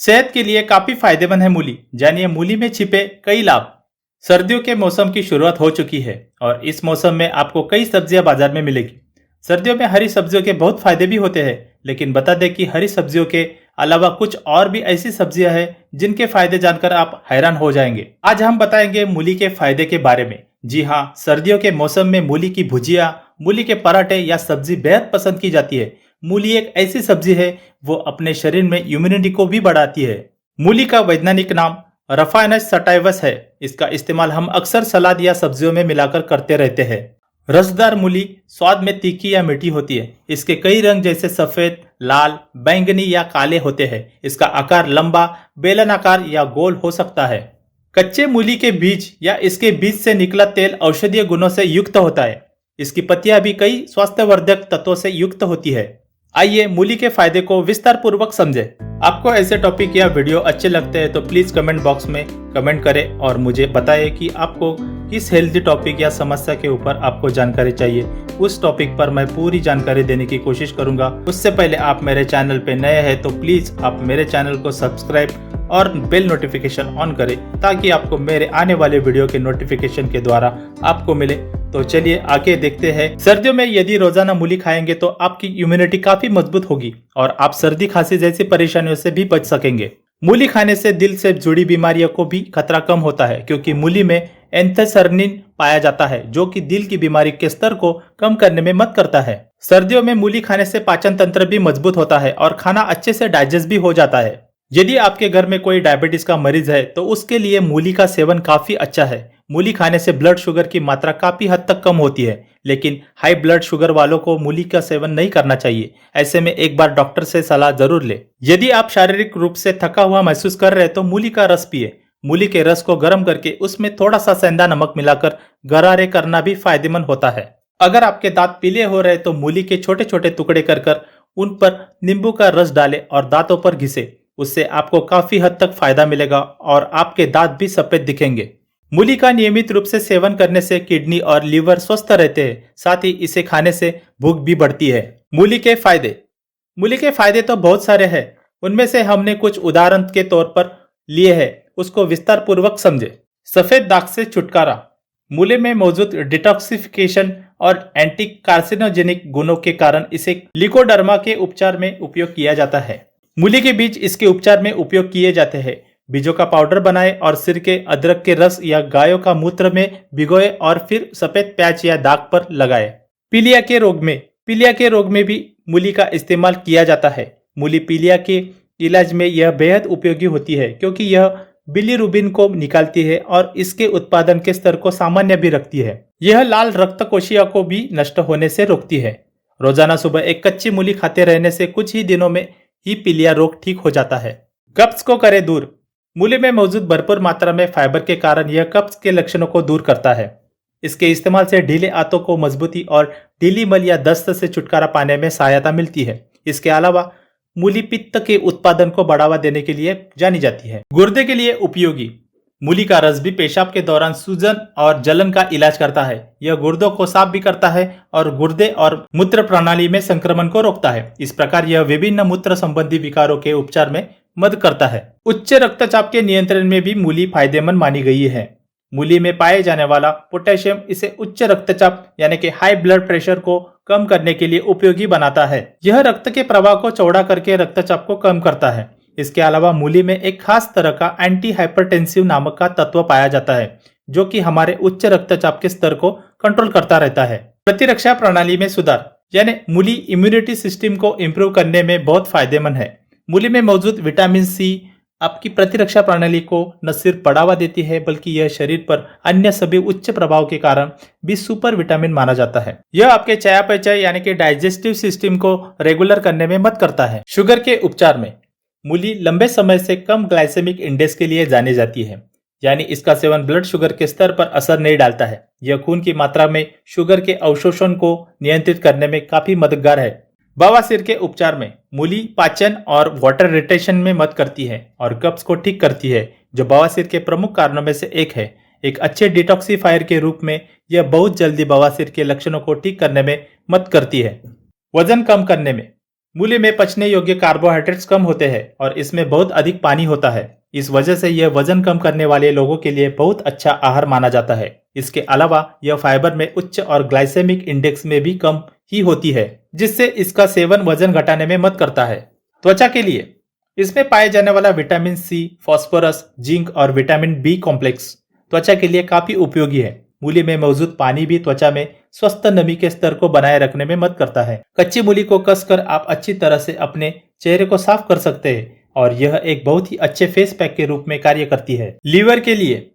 सेहत के लिए काफी फायदेमंद है मूली। जानिए मूली में छिपे कई लाभ। सर्दियों के मौसम की शुरुआत हो चुकी है और इस मौसम में आपको कई सब्जियां बाजार में मिलेगी। सर्दियों में हरी सब्जियों के बहुत फायदे भी होते हैं, लेकिन बता दें कि हरी सब्जियों के अलावा कुछ और भी ऐसी सब्जियां हैं जिनके फायदे जानकर आप हैरान हो जाएंगे। आज हम बताएंगे मूली के फायदे के बारे में। जी हाँ, सर्दियों के मौसम में मूली की भुजिया, मूली के पराठे या सब्जी बेहद पसंद की जाती है। मूली एक ऐसी सब्जी है वो अपने शरीर में इम्यूनिटी को भी बढ़ाती है। मूली का वैज्ञानिक नाम रफानस सटाइवस है। इसका इस्तेमाल हम अक्सर सलाद या सब्जियों में मिलाकर करते रहते हैं। रसदार मूली स्वाद में तीखी या मीठी होती है। इसके कई रंग जैसे सफेद, लाल, बैंगनी या काले होते हैं। इसका आकार लंबा, बेलन आकार या गोल हो सकता है। कच्चे मूली के बीज या इसके बीज से निकला तेल औषधीय गुणों से युक्त होता है। इसकी पत्तियां भी कई स्वास्थ्यवर्धक तत्वों से युक्त होती है। आइए मूली के फायदे को विस्तार पूर्वक समझें। आपको ऐसे टॉपिक या वीडियो अच्छे लगते हैं तो प्लीज कमेंट बॉक्स में कमेंट करें और मुझे बताएं कि आपको किस हेल्दी टॉपिक या समस्या के ऊपर आपको जानकारी चाहिए। उस टॉपिक पर मैं पूरी जानकारी देने की कोशिश करूंगा। उससे पहले आप मेरे चैनल पे नए हैं तो प्लीज आप मेरे चैनल को सब्सक्राइब और बेल नोटिफिकेशन ऑन करें ताकि आपको मेरे आने वाले वीडियो के नोटिफिकेशन के द्वारा आपको मिले। तो चलिए आगे देखते हैं। सर्दियों में यदि रोजाना मूली खाएंगे तो आपकी इम्यूनिटी काफी मजबूत होगी और आप सर्दी खांसी जैसी परेशानियों से भी बच सकेंगे। मूली खाने से दिल से जुड़ी बीमारियों को भी खतरा कम होता है, क्योंकि मूली में एंथोसायनिन पाया जाता है जो कि दिल की बीमारी के स्तर को कम करने में मदद करता है। सर्दियों में मूली खाने से पाचन तंत्र भी मजबूत होता है और खाना अच्छे से डाइजेस्ट भी हो जाता है। यदि आपके घर में कोई डायबिटीज का मरीज है तो उसके लिए मूली का सेवन काफी अच्छा है। मूली खाने से ब्लड शुगर की मात्रा काफी हद तक कम होती है, लेकिन हाई ब्लड शुगर वालों को मूली का सेवन नहीं करना चाहिए। ऐसे में एक बार डॉक्टर से सलाह जरूर ले। यदि आप शारीरिक रूप से थका हुआ महसूस कर रहे हैं तो मूली का रस पिए। मूली के रस को गर्म करके उसमें थोड़ा सा सेंधा नमक मिलाकर गरारे करना भी फायदेमंद होता है। अगर आपके दांत पीले हो रहे तो मूली के छोटे छोटे टुकड़े कर उन पर नींबू का रस डालें और दांतों पर घिसे। उससे आपको काफी हद तक फायदा मिलेगा और आपके दांत भी सफेद दिखेंगे। मूली का नियमित रूप से सेवन करने से किडनी और लीवर स्वस्थ रहते हैं। साथ ही इसे खाने से भूख भी बढ़ती है। मूली के फायदे तो बहुत सारे हैं। उनमें से हमने कुछ उदाहरण के तौर पर लिए हैं, उसको विस्तार पूर्वक समझे। सफेद दाग से छुटकारा। मूली में मौजूद डिटॉक्सिफिकेशन और एंटी कार्सिनोजेनिक गुणों के कारण इसे लिकोडर्मा के उपचार में उपयोग किया जाता है। मूली के बीज इसके उपचार में उपयोग किए जाते हैं। बीजों का पाउडर बनाएं और सिरके, अदरक के रस या गायों का मूत्र में भिगोए और फिर सफेद प्याज या दाग पर लगाएं। पीलिया के रोग में भी मूली का इस्तेमाल किया जाता है। मूली पीलिया के इलाज में यह बेहद उपयोगी होती है, क्योंकि यह बिलीरुबिन को निकालती है और इसके उत्पादन के स्तर को सामान्य भी रखती है। यह लाल रक्त कोशिका को भी नष्ट होने से रोकती है। रोजाना सुबह एक कच्ची मूली खाते रहने से कुछ ही दिनों में ही पीलिया रोग ठीक हो जाता है। कब्ज को करे दूर। मूली में मौजूद भरपूर मात्रा में फाइबर के कारण यह कब्ज के लक्षणों को दूर करता है। इसके इस्तेमाल से ढीले आंतों को मजबूती और ढीली मल या दस्त से छुटकारा पाने में सहायता मिलती है। इसके अलावा मूली पित्त के उत्पादन को बढ़ावा देने के लिए जानी जाती है। गुर्दे के लिए उपयोगी। मूली का रस भी पेशाब के दौरान सूजन और जलन का इलाज करता है। यह गुर्दों को साफ भी करता है और गुर्दे और मूत्र प्रणाली में संक्रमण को रोकता है। इस प्रकार यह विभिन्न मूत्र संबंधी विकारों के उपचार में मदद करता है। उच्च रक्तचाप के नियंत्रण में भी मूली फायदेमंद मानी गई है। मूली में पाए जाने वाला पोटेशियम इसे उच्च रक्तचाप यानी कि हाई ब्लड प्रेशर को कम करने के लिए उपयोगी बनाता है। यह रक्त के प्रवाह को चौड़ा करके रक्तचाप को कम करता है। इसके अलावा मूली में एक खास तरह का एंटी हाइपरटेंसिव नामक का तत्व पाया जाता है, जो कि हमारे उच्च रक्तचाप के स्तर को कंट्रोल करता रहता है। प्रतिरक्षा प्रणाली में सुधार, यानी मूली इम्यूनिटी सिस्टम को इम्प्रूव करने में बहुत फायदेमंद है। मूली में मौजूद विटामिन सी आपकी प्रतिरक्षा प्रणाली को न सिर्फ बढ़ावा देती है, बल्कि यह शरीर पर अन्य सभी उच्च प्रभाव के कारण भी सुपर विटामिन माना जाता है। यह आपके चयापचय यानी कि डाइजेस्टिव सिस्टम को रेगुलर करने में मदद करता है। शुगर के उपचार में मूली लंबे समय से कम ग्लाइसेमिक इंडेक्स के लिए जानी जाती है, यानी इसका सेवन ब्लड शुगर के स्तर पर असर नहीं डालता है। यह खून की मात्रा में शुगर के अवशोषण को नियंत्रित करने में काफी मददगार है। बवासीर के उपचार में मूली पाचन और वाटर रिटेंशन में मदद करती है और कब्ज को ठीक करती है, जो बवासीर के प्रमुख कारणों में से एक है। एक अच्छे डिटॉक्सिफायर के रूप में यह बहुत जल्दी बवासीर के लक्षणों को ठीक करने में मदद करती है। वजन कम करने में मूली में पचने योग्य कार्बोहाइड्रेट्स कम होते हैं और इसमें बहुत अधिक पानी होता है। इस वजह से यह वजन कम करने वाले लोगों के लिए बहुत अच्छा आहार माना जाता है। इसके अलावा यह फाइबर में उच्च और ग्लाइसेमिक इंडेक्स में भी कम ही होती है, जिससे इसका सेवन वजन घटाने में मदद करता है। त्वचा के लिए इसमें पाए जाने वाला विटामिन सी, फास्फोरस, जिंक और विटामिन बी कॉम्प्लेक्स त्वचा के लिए काफी उपयोगी है। मूली में मौजूद पानी भी त्वचा में स्वस्थ नमी के स्तर को बनाए रखने में मदद करता है। कच्ची मूली को कसकर आप अच्छी तरह से अपने चेहरे को साफ कर सकते हैं और यह एक बहुत ही अच्छे फेस पैक के रूप में कार्य करती है। लीवर के लिए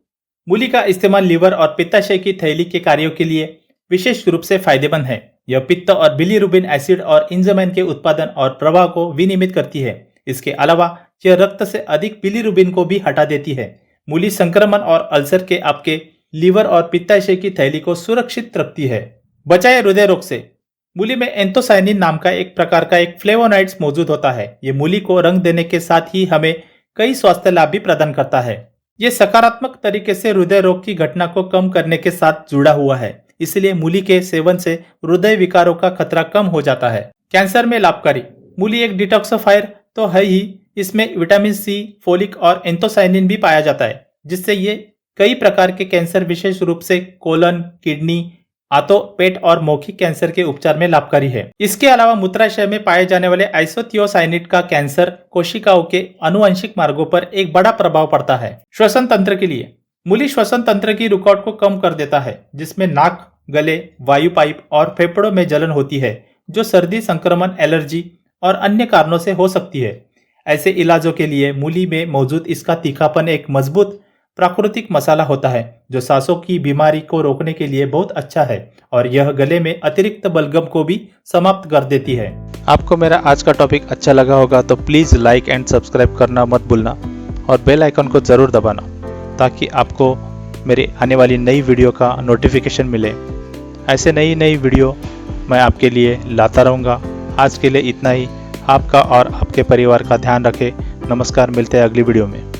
मूली का इस्तेमाल लीवर और पित्ताशय की थैली के कार्यों के लिए विशेष रूप से फायदेमंद है। यह पित्त और बिलिरुबिन एसिड और इंजाइम के उत्पादन और प्रवाह को विनियमित करती है। इसके अलावा यह रक्त से अधिक बिलिरुबिन को भी हटा देती है। मूली संक्रमण और अल्सर के आपके लीवर और पित्ताशय की थैली को सुरक्षित रखती है। बचाए हृदय रोग से मूली में एंथोसायनिन नाम का एक प्रकार का एक फ्लेवोनॉइड्स मौजूद होता है। ये मूली को रंग देने के साथ ही हमें कई स्वास्थ्य लाभ भी प्रदान करता है। ये सकारात्मक तरीके से हृदय रोग की घटना को कम करने के साथ जुड़ा हुआ है, इसलिए मूली के सेवन से हृदय विकारों का खतरा कम हो जाता है। कैंसर में लाभकारी मूली एक डिटॉक्सिफायर तो है ही, इसमें विटामिन सी, फोलिक और एंथोसायनिन भी पाया जाता है, जिससे ये कई प्रकार के कैंसर, विशेष रूप से कोलन, किडनी, आंतों, पेट और मौखिक कैंसर के उपचार में लाभकारी है। इसके अलावा मूत्राशय में पाए जाने वाले आइसोथियोसाइनेट का कैंसर कोशिकाओं के आनुवंशिक मार्गों पर एक बड़ा प्रभाव पड़ता है। श्वसन तंत्र के लिए मूली श्वसन तंत्र की रुकावट को कम कर देता है, जिसमें नाक, गले, वायु पाइप और फेफड़ों में जलन होती है, जो सर्दी, संक्रमण, एलर्जी और अन्य कारणों से हो सकती है। ऐसे इलाजों के लिए मूली में मौजूद इसका तीखापन एक मजबूत प्राकृतिक मसाला होता है, जो सांसों की बीमारी को रोकने के लिए बहुत अच्छा है और यह गले में अतिरिक्त बलगम को भी समाप्त कर देती है। आपको मेरा आज का टॉपिक अच्छा लगा होगा तो प्लीज़ लाइक एंड सब्सक्राइब करना मत भूलना और बेल आइकन को ज़रूर दबाना, ताकि आपको मेरी आने वाली नई वीडियो का नोटिफिकेशन मिले। ऐसे नई वीडियो मैं आपके लिए लाता रहूँगा। आज के लिए इतना ही। आपका और आपके परिवार का ध्यान रखें। नमस्कार, मिलते हैं अगली वीडियो में।